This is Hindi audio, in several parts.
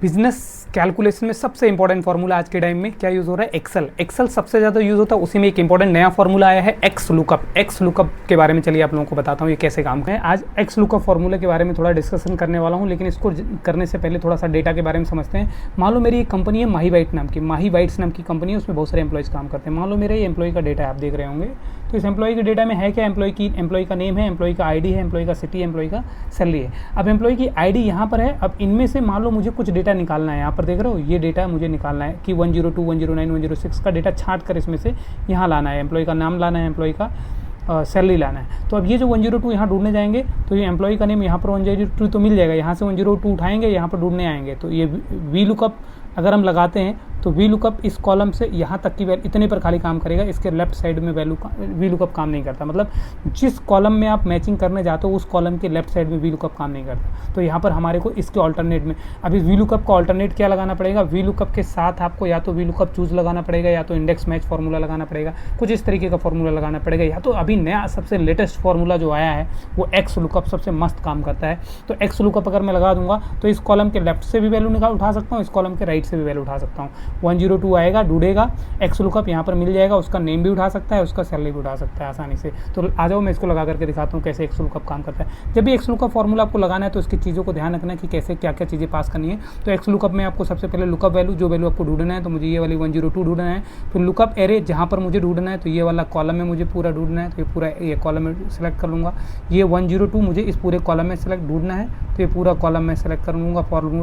बिजनेस कैलकुलेशन में सबसे इंपॉर्टेंट फार्मूला आज के टाइम में क्या यूज़ हो रहा है? एक्सेल। एक्सेल सबसे ज़्यादा यूज़ होता है, उसी में एक इंपॉर्टेंट नया फार्मूला आया है एक्स लुकअप। एक्स लुकअप के बारे में चलिए आप लोगों को बताता हूँ ये कैसे काम है। आज एक्स लुकअप फार्मूले के बारे में थोड़ा डिस्कशन करने वाला हूँ, लेकिन इसको करने से पहले थोड़ा सा डेटा के बारे में समझते हैं। मान लो मेरी एक कंपनी है माही वाइट नाम की, माही वाइट्स नाम की कंपनी है, उसमें बहुत सारे एम्प्लॉयज़ काम करते हैं। मान लो मेरा ये एम्प्लॉय का डेटा आप देख रहे होंगे, तो इस एम्प्लॉय के डेटा में है क्या? एम्प्लॉय का नेम है, एम्प्लॉय का आईडी है, एम्प्लॉय का सिटी है, एम्प्लॉय का सैलरी है। अब एम्प्लॉय की आईडी यहाँ पर है। अब इनमें से मान लो मुझे कुछ डेटा निकालना है, यहाँ पर देख रहे हो ये डेटा मुझे निकालना है कि 102, 109, 106 का डेटा छांट कर इसमें से यहाँ लाना है। एम्प्लॉय का नाम लाना है, एम्प्लॉय का सैलरी लाना है। तो अब ये जो 102 यहाँ ढूंढने जाएंगे तो ये एम्प्लॉय का नेम यहाँ पर 102 तो मिल जाएगा, यहाँ से 102 उठाएंगे, यहाँ पर ढूंढने आएंगे। तो ये वी लुकअप अगर हम लगाते हैं तो वी लुकअप इस कॉलम से यहाँ तक की वैल्यू इतने पर खाली काम करेगा, इसके लेफ्ट साइड में वी लुकअप काम नहीं करता। मतलब जिस कॉलम में आप मैचिंग करने जाते हो उस कॉलम के लेफ्ट साइड में वी लुकअप काम नहीं करता। तो यहाँ पर हमारे को इसके ऑल्टरनेट में अब इस वी लुकअप का ऑल्टरनेट क्या लगाना पड़ेगा? वी लुकअप के साथ आपको या तो वी लुकअप चूज लगाना पड़ेगा, या तो इंडेक्स मैच फार्मूला लगाना पड़ेगा, कुछ इस तरीके का फार्मूला लगाना पड़ेगा। या तो अभी नया सबसे लेटेस्ट फार्मूला जो आया है वो एक्स लुकअप सबसे मस्त काम करता है। तो एक्स लुकअप अगर मैं लगा दूंगा तो इस कॉलम के लेफ्ट से भी वैल्यू उठा सकता हूँ, इस कॉलम के राइट से भी वैल्यू उठा सकता हूँ। 102 आएगा, ढूंढेगा, एक्स लुकअप यहाँ पर मिल जाएगा, उसका नेम भी उठा सकता है, उसका सैलरी भी उठा सकता है आसानी से। तो आ जाओ मैं इसको लगा करके दिखाता हूँ कैसे एक्स लुकअप काम करता है। जब भी एक्स लुकअप फार्मूला आपको लगाना है तो इसकी चीज़ों को ध्यान रखना है कि कैसे क्या क्या चीज़ें पास करनी है। तो एक्स लुकअप में आपको सबसे पहले लुकअप वैल्यू, जो वैल्यू आपको ढूंढना है, तो मुझे ये वाली 102 ढूंढना है। फिर लुकअप एरे जहाँ पर मुझे ढूंढना है, तो ये वाला कॉलम में मुझे पूरा ढूंढना है, तो ये पूरा ये कॉलम में सेलेक्ट कर लूँगा। ये 102 मुझे इस पूरे कॉलम में सेलेक्ट ढूंढना है, तो ये पूरा कॉलम में सेलेक्ट कर लूँगा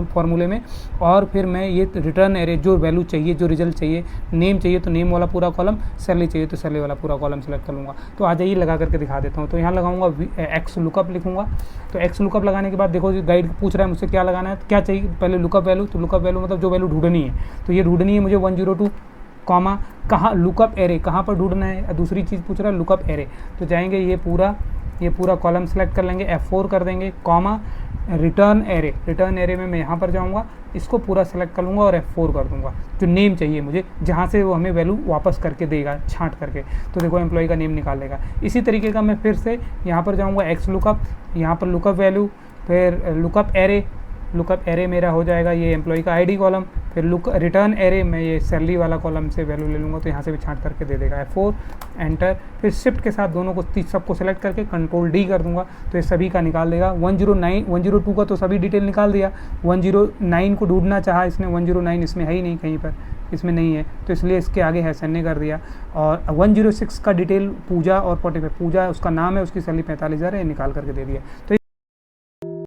फार्मूले में। और फिर मैं ये रिटर्न एरे जो वैल्यू चाहिए, जो रिजल्ट चाहिए, नेम चाहिए तो नेम वाला पूरा कॉलम, सैलरी चाहिए तो सैलरी वाला पूरा कॉलम सेलेक्ट कर लूँगा। तो आ जाइए लगा करके दिखा देता हूँ। तो यहाँ लगाऊंगा एक्स लुकअप लिखूँगा। तो एक्स लुकअप लगाने के बाद देखो गाइड पूछ रहा है मुझसे क्या लगाना है, क्या चाहिए पहले लुकअप वैल्यू। तो लुकअप वैल्यू मतलब जो वैल्यू ढूंढनी है, तो ये ढूंढनी है मुझे 102 कॉमा कहाँ लुकअप एरे कहाँ पर ढूंढना है। दूसरी चीज़ पूछ रहा है लुकअप एरे, तो जाएंगे ये पूरा कॉलम सेलेक्ट कर लेंगे, F4 कर देंगे, कॉमा रिटर्न एरे में मैं यहाँ पर जाऊँगा, इसको पूरा सेलेक्ट कर लूँगा और F4 कर दूँगा। जो नेम चाहिए मुझे, जहाँ से वो हमें वैल्यू वापस करके देगा छांट करके, तो देखो एम्प्लॉय का नेम निकाल लेगा। इसी तरीके का मैं फिर से यहाँ पर जाऊँगा एक्स लुकअप, यहाँ पर लुकअप वैल्यू, फिर लुकअप एरे मेरा हो जाएगा ये एम्प्लॉय का आईडी कॉलम, फिर रिटर्न एरे में ये सैलरी वाला कॉलम से वैल्यू ले लूँगा, तो यहाँ से भी छांट करके दे देगा। F4 एंटर, फिर शिफ्ट के साथ दोनों को सबको सेलेक्ट करके कंट्रोल D कर दूंगा, तो ये सभी का निकाल देगा। 102 का तो सभी डिटेल निकाल दिया। 109 को ढूंढना चाहा इसने, 109 इसमें है ही नहीं, कहीं पर इसमें नहीं है, तो इसलिए इसके आगे है सन्ने कर दिया। और 106 का डिटेल पूजा और 45, पूजा उसका नाम है, उसकी सैलरी 45,000 है, निकाल करके दे दिया। तो